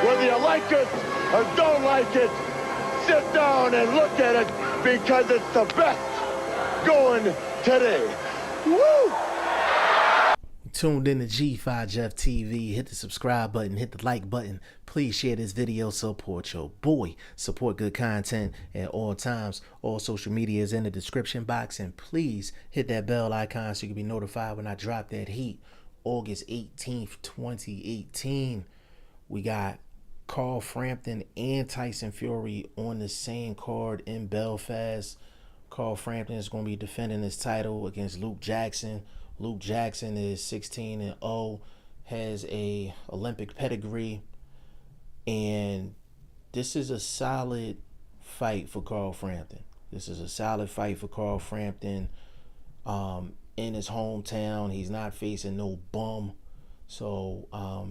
Whether you like it or don't like it, sit down and look at it because it's the best going today. Woo! Tuned in to G5 Jeff TV. Hit the subscribe button, hit the like button. Please share this video. Support your boy. Support good content at all times. All social media is in the description box. And please hit that bell icon so you can be notified when I drop that heat. August 18th, 2018. We got Carl Frampton and Tyson Fury on the same card in Belfast. Carl Frampton is going to be defending his title against Luke Jackson. Luke Jackson is 16-0, has a Olympic pedigree, and this is a solid fight for Carl Frampton. This is a solid fight for Carl Frampton in his hometown. He's not facing no bum. So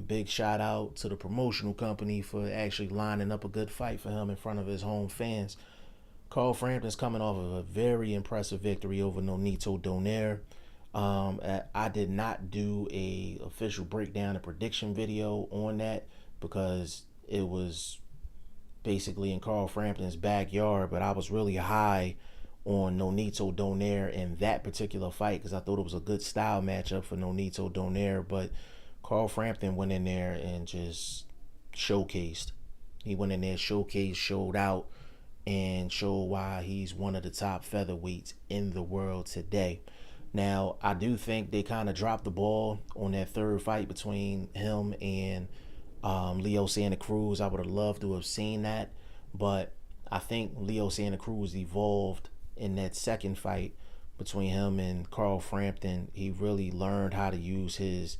big shout out to the promotional company for actually lining up a good fight for him in front of his home fans. Carl Frampton's coming off of a very impressive victory over Nonito Donaire. I did not do a official breakdown and prediction video on that because it was basically in Carl Frampton's backyard, but I was really high on Nonito Donaire in that particular fight because I thought it was a good style matchup for Nonito Donaire, but Carl Frampton went in there and just showcased. He went in there, showcased, showed out, and showed why he's one of the top featherweights in the world today. Now, I do think they kind of dropped the ball on that third fight between him and Leo Santa Cruz. I would have loved to have seen that, but I think Leo Santa Cruz evolved in that second fight between him and Carl Frampton. He really learned how to use his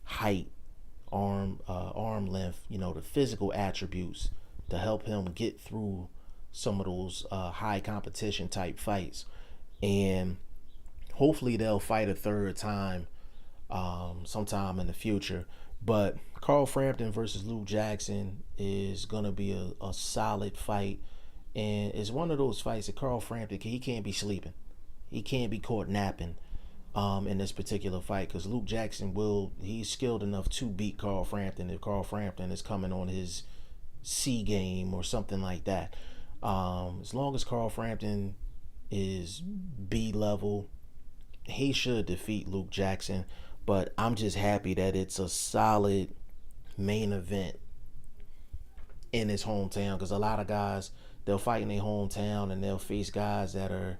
height, arm length, the physical attributes to help him get through some of those high competition type fights. And hopefully they'll fight a third time sometime in the future. But Carl Frampton versus Luke Jackson is going to be a solid fight. And it's one of those fights that Carl Frampton, he can't be sleeping. He can't be caught napping in this particular fight because Luke Jackson he's skilled enough to beat Carl Frampton if Carl Frampton is coming on his C game or something like that. As long as Carl Frampton is B level, he should defeat Luke Jackson, but I'm just happy that it's a solid main event in his hometown because a lot of guys, they'll fight in their hometown and they'll face guys that are,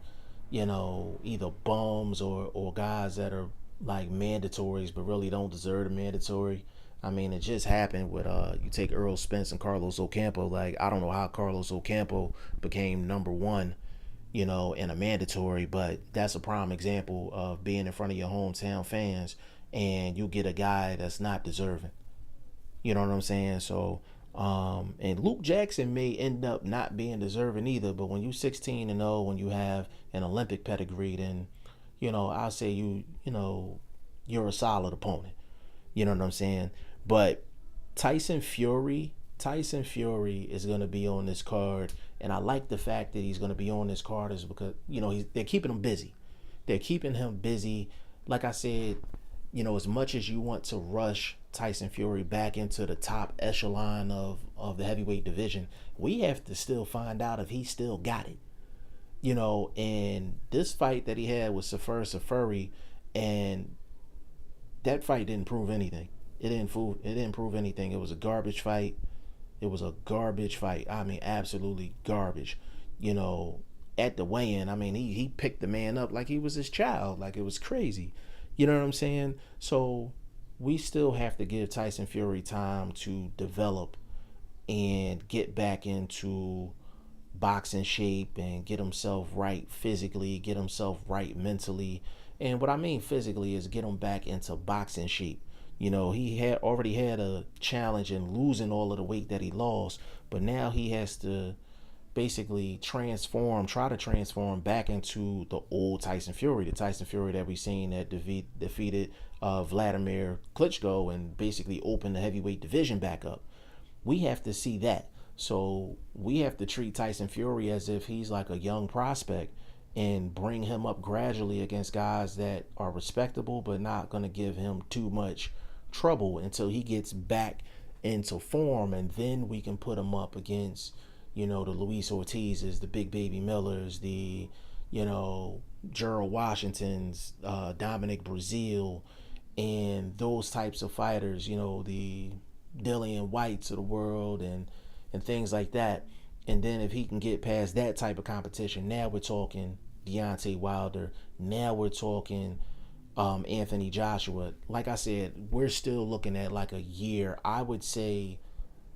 either bums or guys that are like mandatories but really don't deserve the mandatory. I mean, it just happened with you take Earl Spence and Carlos Ocampo. Like, I don't know how Carlos Ocampo became number one in a mandatory, but that's a prime example of being in front of your hometown fans and you get a guy that's not deserving. You know what I'm saying? So, and Luke Jackson may end up not being deserving either, but when you 16-0, when you have an Olympic pedigree, then, I'll say you're a solid opponent. You know what I'm saying? But Tyson Fury is going to be on this card, and I like the fact that he's going to be on this card is because they're keeping him busy. They're keeping him busy. Like I said, as much as you want to rush Tyson Fury back into the top echelon of the heavyweight division, we have to still find out if he still got it. And this fight that he had with Fury, and that fight didn't prove anything. It didn't prove anything. It was a garbage fight. I mean, absolutely garbage. At the weigh-in, I mean, he picked the man up like he was his child. Like, it was crazy. You know what I'm saying? So we still have to give Tyson Fury time to develop and get back into boxing shape and get himself right physically, get himself right mentally. And what I mean physically is get him back into boxing shape. He had already had a challenge in losing all of the weight that he lost, but now he has to basically try to transform back into the old Tyson Fury, the Tyson Fury that we've seen that defeated Vladimir Klitschko and basically opened the heavyweight division back up. We have to see that. So we have to treat Tyson Fury as if he's like a young prospect and bring him up gradually against guys that are respectable but not going to give him too much trouble until he gets back into form, and then we can put him up against, you know, the Luis Ortizes, the Big Baby Millers, the, you know, Gerald Washingtons, Dominic Brazil, and those types of fighters, you know, the Dillian Whites of the world, and things like that. And then if he can get past that type of competition, now we're talking Deontay Wilder. Now we're talking Anthony Joshua. Like I said, we're still looking at like a year. I would say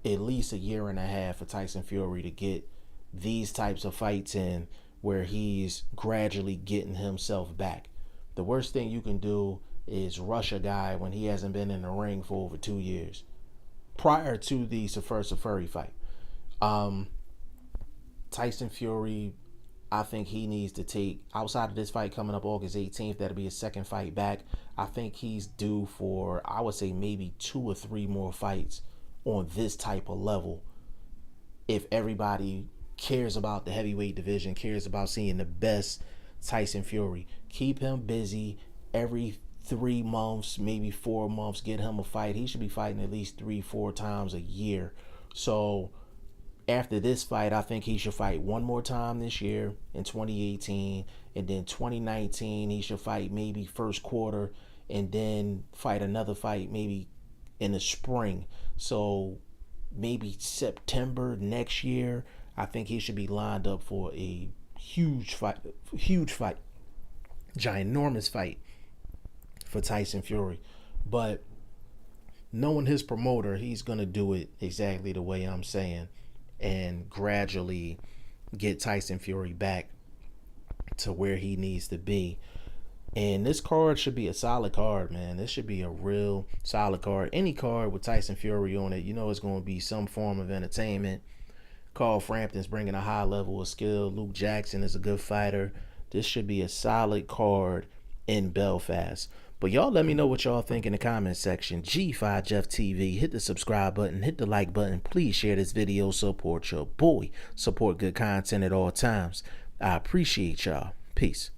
at least a year and a half for Tyson Fury to get these types of fights in where he's gradually getting himself back. The worst thing you can do is rush a guy when he hasn't been in the ring for over 2 years. Prior to the first Fury fight, Tyson Fury, I think he needs to take, outside of this fight coming up August 18th, that'll be his second fight back. I think he's due for, I would say, maybe 2 or 3 more fights on this type of level. If everybody cares about the heavyweight division, cares about seeing the best Tyson Fury, keep him busy every 3 months, maybe 4 months, get him a fight. He should be fighting at least 3-4 times a year. So after this fight, I think he should fight one more time this year in 2018, and then 2019 he should fight maybe first quarter, and then fight another fight maybe in the spring. So maybe September next year, I think he should be lined up for a huge fight, ginormous fight for Tyson Fury. But knowing his promoter, he's gonna do it exactly the way I'm saying, and gradually get Tyson Fury back to where he needs to be. And this card should be a solid card, man. This should be a real solid card. Any card with Tyson Fury on it, you know it's going to be some form of entertainment. Carl Frampton's bringing a high level of skill. Luke Jackson is a good fighter. This should be a solid card in Belfast. But y'all let me know what y'all think in the comment section. G5 Jeff TV. Hit the subscribe button. Hit the like button. Please share this video. Support your boy. Support good content at all times. I appreciate y'all. Peace.